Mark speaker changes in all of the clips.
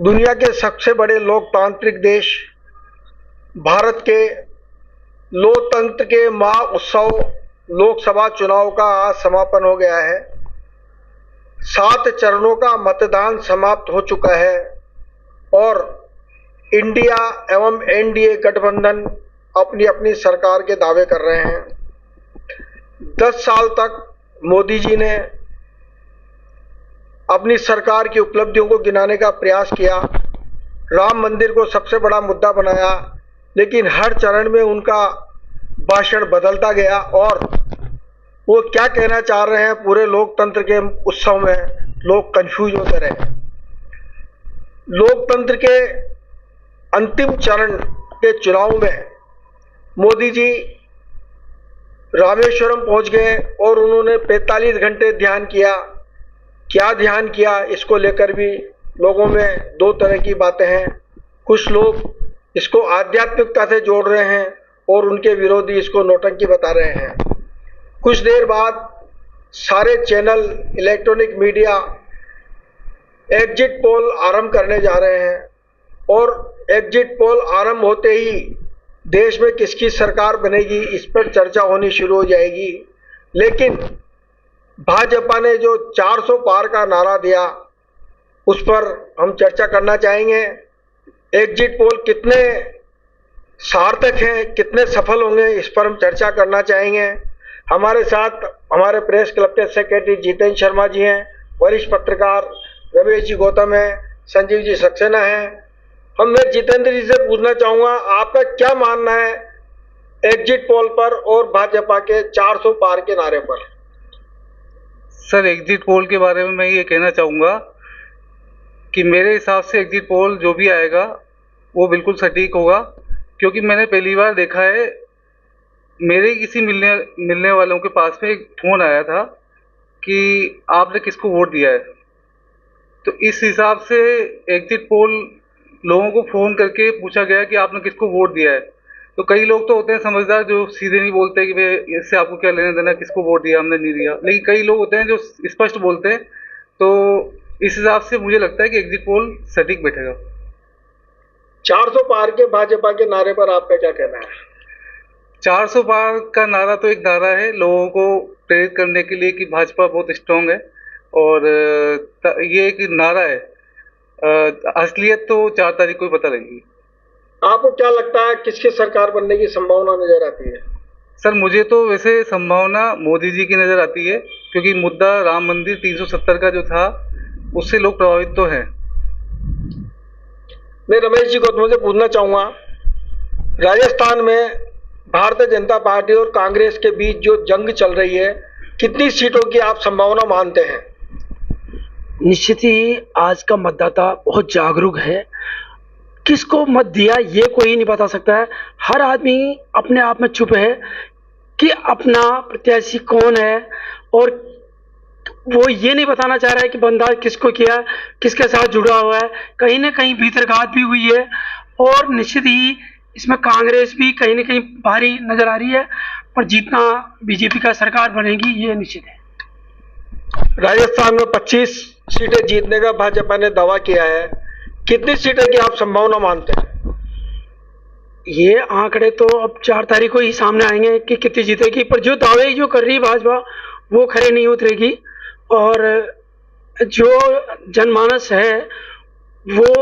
Speaker 1: दुनिया के सबसे बड़े लोकतांत्रिक देश भारत के लोकतंत्र के महा उत्सव लोकसभा चुनाव का आज समापन हो गया है। 7 चरणों का मतदान समाप्त हो चुका है और इंडिया एवं एनडीए गठबंधन अपनी अपनी सरकार के दावे कर रहे हैं। 10 साल तक मोदी जी ने अपनी सरकार की उपलब्धियों को गिनाने का प्रयास किया, राम मंदिर को सबसे बड़ा मुद्दा बनाया, लेकिन हर चरण में उनका भाषण बदलता गया और वो क्या कहना चाह रहे हैं पूरे लोकतंत्र के उत्सव में लोग कंफ्यूज होते रहे। लोकतंत्र के अंतिम चरण के चुनाव में मोदी जी रामेश्वरम पहुंच गए और उन्होंने 45 घंटे ध्यान किया। क्या ध्यान किया, इसको लेकर भी लोगों में दो तरह की बातें हैं। कुछ लोग इसको आध्यात्मिकता से जोड़ रहे हैं और उनके विरोधी इसको नौटंकी बता रहे हैं। कुछ देर बाद सारे channel, electronic media exit poll आरंभ करने जा रहे हैं और एग्जिट पोल आरंभ होते ही देश में किसकी सरकार बनेगी इस पर चर्चा होनी शुरू हो जाएगी। लेकिन भाजपा ने जो 400 पार का नारा दिया उस पर हम चर्चा करना चाहेंगे। एग्जिट पोल कितने सार्थक हैं, कितने सफल होंगे, इस पर हम चर्चा करना चाहेंगे। हमारे साथ हमारे प्रेस क्लब के सेक्रेटरी जितेंद्र शर्मा जी हैं, वरिष्ठ पत्रकार रमेश जी गौतम हैं, संजीव जी सक्सेना हैं। मैं जितेंद्र जी से पूछना चाहूंगा, आपका क्या मानना है एग्जिट पोल पर और भाजपा के 400 पार के नारे पर?
Speaker 2: सर, एग्जिट पोल के बारे में मैं ये कहना चाहूँगा कि मेरे हिसाब से एग्जिट पोल जो भी आएगा वो बिल्कुल सटीक होगा, क्योंकि मैंने पहली बार देखा है, मेरे किसी मिलने वालों के पास में एक फ़ोन आया था कि आपने किसको वोट दिया है। तो इस हिसाब से एग्जिट पोल लोगों को फ़ोन करके पूछा गया कि आपने किसको वोट दिया है। तो कई लोग तो होते हैं समझदार जो सीधे नहीं बोलते कि भाई इससे आपको क्या लेना देना, किसको वोट दिया, हमने नहीं दिया। लेकिन कई लोग होते हैं जो स्पष्ट बोलते हैं। तो इस हिसाब से मुझे लगता है कि एग्जिट पोल सटीक बैठेगा।
Speaker 1: 400 पार के भाजपा के नारे पर आपका क्या कहना है?
Speaker 2: 400 पार का नारा तो एक नारा है लोगों को प्रेरित करने के लिए कि भाजपा बहुत स्ट्रांग है और ये एक नारा है। असलियत तो 4 तारीख को ही पता लगेगी।
Speaker 1: आपको क्या लगता है किसकी सरकार बनने की संभावना नजर आती है?
Speaker 2: सर, मुझे तो वैसे संभावना मोदी जी की नज़र आती है, क्योंकि मुद्दा राम मंदिर 370 का जो था उससे लोग प्रभावित तो हैं।
Speaker 1: मैं रमेश जी गौतम से पूछना चाहूँगा, राजस्थान में भारतीय जनता पार्टी और कांग्रेस के बीच जो जंग चल रही है, कितनी सीटों की आप संभावना मानते हैं?
Speaker 3: निश्चित ही आज का मतदाता बहुत जागरूक है। किसको मत दिया ये कोई नहीं बता सकता है। हर आदमी अपने आप में चुप है कि अपना प्रत्याशी कौन है और वो ये नहीं बताना चाह रहा है कि बंदा किसको किया, किसके साथ जुड़ा हुआ है। कहीं ना कहीं भीतरघात भी हुई है और निश्चित ही इसमें कांग्रेस भी कहीं ना कहीं भारी नजर आ रही है, पर जीतना बीजेपी का सरकार बनेगी ये निश्चित है।
Speaker 1: राजस्थान में 25 सीटें जीतने का भाजपा ने दावा किया है, कितनी सीटें की आप संभावना मानते हैं?
Speaker 3: ये आंकड़े तो अब 4 तारीख को ही सामने आएंगे कि कितनी जीतेगी, पर जो दावे जो कर रही है भाजपा वो खरे नहीं उतरेगी और जो जनमानस है वो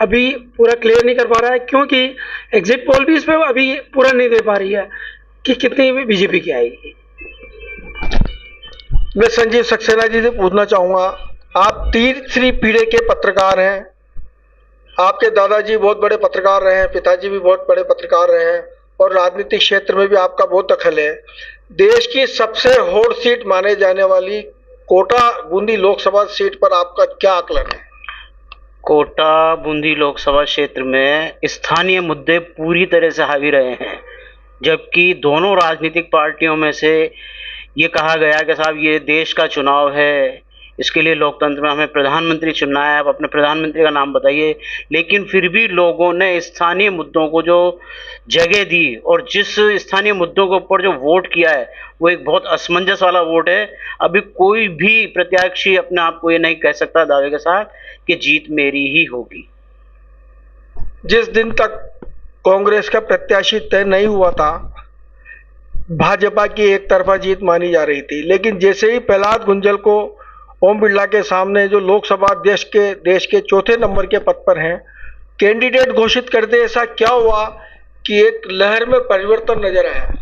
Speaker 3: अभी पूरा क्लियर नहीं कर पा रहा है, क्योंकि एग्जिट पोल भी इस पर अभी पूरा नहीं दे पा रही है कि कितनी बीजेपी की आएगी।
Speaker 1: मैं संजीव सक्सेना जी से पूछना चाहूँगा, आप तीसरी पीढ़ी के पत्रकार हैं। आपके दादाजी बहुत बड़े पत्रकार रहे हैं, पिताजी भी बहुत बड़े पत्रकार रहे हैं और राजनीतिक क्षेत्र में भी आपका बहुत दखल है। देश की सबसे हॉट सीट माने जाने वाली कोटा बूंदी लोकसभा सीट पर आपका क्या आकलन है?
Speaker 4: कोटा बूंदी लोकसभा क्षेत्र में स्थानीय मुद्दे पूरी तरह से हावी रहे हैं, जबकि दोनों राजनीतिक पार्टियों में से ये कहा गया कि साहब ये देश का चुनाव है, इसके लिए लोकतंत्र में हमें प्रधानमंत्री चुनना है, आप अपने प्रधानमंत्री का नाम बताइए। लेकिन फिर भी लोगों ने स्थानीय मुद्दों को जो जगह दी और जिस स्थानीय मुद्दों के ऊपर जो वोट किया है वो एक बहुत असमंजस वाला वोट है। अभी कोई भी प्रत्याशी अपने आप को ये नहीं कह सकता दावे के साथ कि जीत मेरी ही होगी।
Speaker 1: जिस दिन तक कांग्रेस का प्रत्याशी तय नहीं हुआ था, भाजपा की एक तरफा जीत मानी जा रही थी। लेकिन जैसे ही प्रहलाद गुंजल को ओम बिरला के सामने, जो लोकसभा देश के चौथे नंबर के पद पर हैं, कैंडिडेट घोषित कर दे, ऐसा क्या हुआ कि एक लहर में परिवर्तन नजर आया।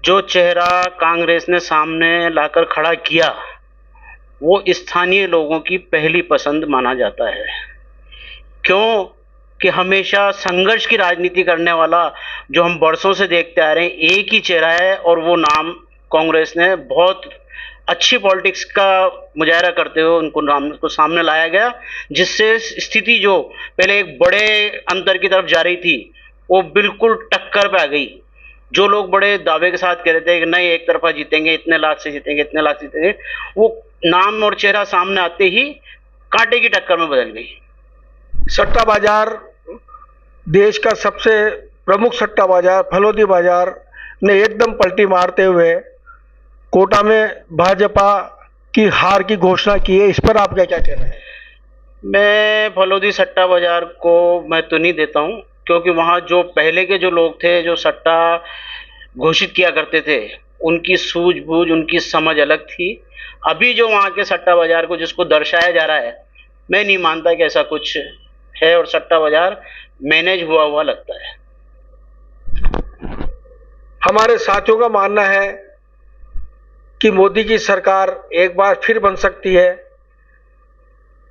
Speaker 4: जो चेहरा कांग्रेस ने सामने लाकर खड़ा किया वो स्थानीय लोगों की पहली पसंद माना जाता है। क्यों कि हमेशा संघर्ष की राजनीति करने वाला जो हम बरसों से देखते आ रहे हैं, एक ही चेहरा है और वो नाम कांग्रेस ने बहुत अच्छी पॉलिटिक्स का मुजाहरा करते हुए उनको नाम को सामने लाया गया, जिससे स्थिति जो पहले एक बड़े अंतर की तरफ जा रही थी वो बिल्कुल टक्कर पे आ गई। जो लोग बड़े दावे के साथ कह रहे थे कि नहीं एक तरफा जीतेंगे, इतने लाख से जीतेंगे, इतने लाख से जीतेंगे, वो नाम और चेहरा सामने आते ही कांटे की टक्कर में बदल गई।
Speaker 1: सट्टा बाजार, देश का सबसे प्रमुख सट्टा बाजार फलोदी बाजार ने एकदम पलटी मारते हुए कोटा में भाजपा की हार की घोषणा की है। इस पर आपका क्या कहना है?
Speaker 4: मैं फलोदी सट्टा बाजार को महत्व नहीं देता हूं, क्योंकि वहां जो पहले के जो लोग थे जो सट्टा घोषित किया करते थे, उनकी सूझबूझ, उनकी समझ अलग थी। अभी जो वहां के सट्टा बाजार को जिसको दर्शाया जा रहा है, मैं नहीं मानता कि ऐसा कुछ है और सट्टा बाजार मैनेज हुआ लगता है।
Speaker 1: हमारे साथियों का मानना है कि मोदी की सरकार एक बार फिर बन सकती है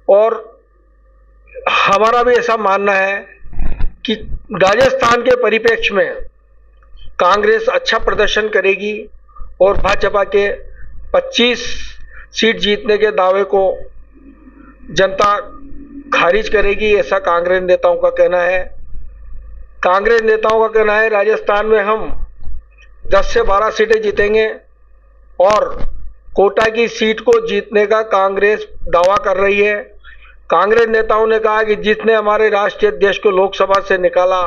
Speaker 1: और हमारा भी ऐसा मानना है कि राजस्थान के परिप्रेक्ष्य में कांग्रेस अच्छा प्रदर्शन करेगी और भाजपा के 25 सीट जीतने के दावे को जनता खारिज करेगी, ऐसा कांग्रेस नेताओं का कहना है। कांग्रेस नेताओं का कहना है राजस्थान में हम 10 से 12 सीटें जीतेंगे और कोटा की सीट को जीतने का कांग्रेस दावा कर रही है। कांग्रेस नेताओं ने कहा कि जिसने हमारे राष्ट्रीय अध्यक्ष को लोकसभा से निकाला,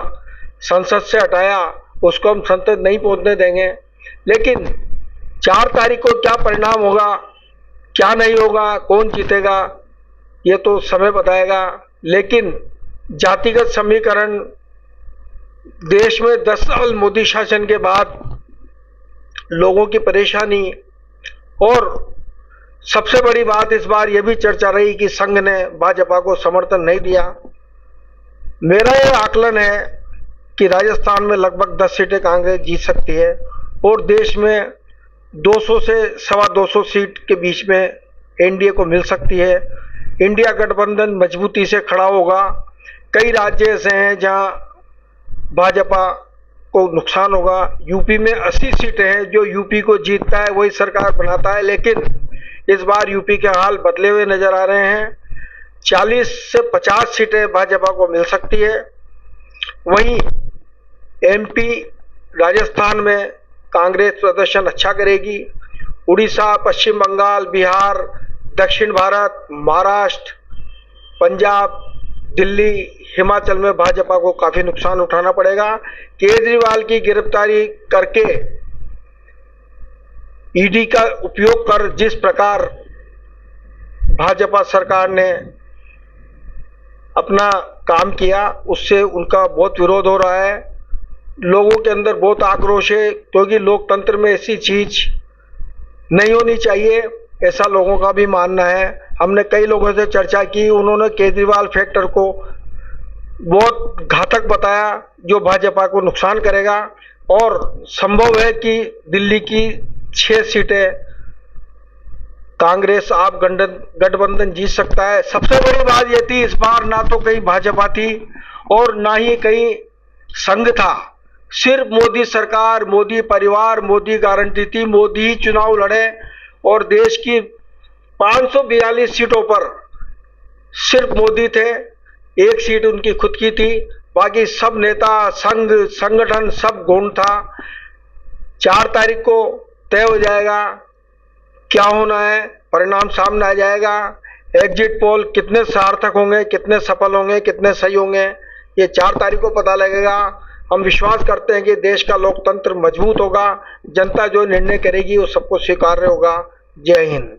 Speaker 1: संसद से हटाया, उसको हम संसद नहीं पहुंचने देंगे। लेकिन 4 तारीख को क्या परिणाम होगा, क्या नहीं होगा, कौन जीतेगा, ये तो समय बताएगा। लेकिन जातिगत समीकरण, देश में 10 साल मोदी शासन के बाद लोगों की परेशानी और सबसे बड़ी बात इस बार यह भी चर्चा रही कि संघ ने भाजपा को समर्थन नहीं दिया। मेरा यह आकलन है कि राजस्थान में लगभग 10 सीटें कांग्रेस जीत सकती है और देश में 200 से 225 सीट के बीच में एनडीए को मिल सकती है। इंडिया गठबंधन मजबूती से खड़ा होगा। कई राज्य ऐसे हैं जहां भाजपा को नुकसान होगा। यूपी में 80 सीटें हैं, जो यूपी को जीतता है वही सरकार बनाता है, लेकिन इस बार यूपी के हाल बदले हुए नजर आ रहे हैं। 40 से 50 सीटें भाजपा को मिल सकती है। वहीं एमपी, राजस्थान में कांग्रेस प्रदर्शन अच्छा करेगी। उड़ीसा, पश्चिम बंगाल, बिहार, दक्षिण भारत, महाराष्ट्र, पंजाब, दिल्ली, हिमाचल में भाजपा को काफी नुकसान उठाना पड़ेगा। केजरीवाल की गिरफ्तारी करके ईडी का उपयोग कर जिस प्रकार भाजपा सरकार ने अपना काम किया, उससे उनका बहुत विरोध हो रहा है। लोगों के अंदर बहुत आक्रोश है, क्योंकि लोकतंत्र में ऐसी चीज नहीं होनी चाहिए, ऐसा लोगों का भी मानना है। हमने कई लोगों से चर्चा की, उन्होंने केजरीवाल फैक्टर को बहुत घातक बताया, जो भाजपा को नुकसान करेगा। और संभव है कि दिल्ली की 6 सीटें कांग्रेस आप गठबंधन जीत सकता है। सबसे बड़ी बात यह थी, इस बार ना तो कहीं भाजपा थी और ना ही कहीं संघ था, सिर्फ मोदी सरकार, मोदी परिवार, मोदी गारंटी थी। मोदी ही चुनाव लड़े और देश की 542 सीटों पर सिर्फ मोदी थे। एक सीट उनकी खुद की थी, बाकी सब नेता, संघ, संगठन सब गौण था। 4 तारीख को तय हो जाएगा क्या होना है, परिणाम सामने आ जाएगा। एग्जिट पोल कितने सार्थक होंगे, कितने सफल होंगे, कितने सही होंगे, ये 4 तारीख को पता लगेगा। हम विश्वास करते हैं कि देश का लोकतंत्र मजबूत होगा, जनता जो निर्णय करेगी वो सबको स्वीकार्य होगा। जय हिंद।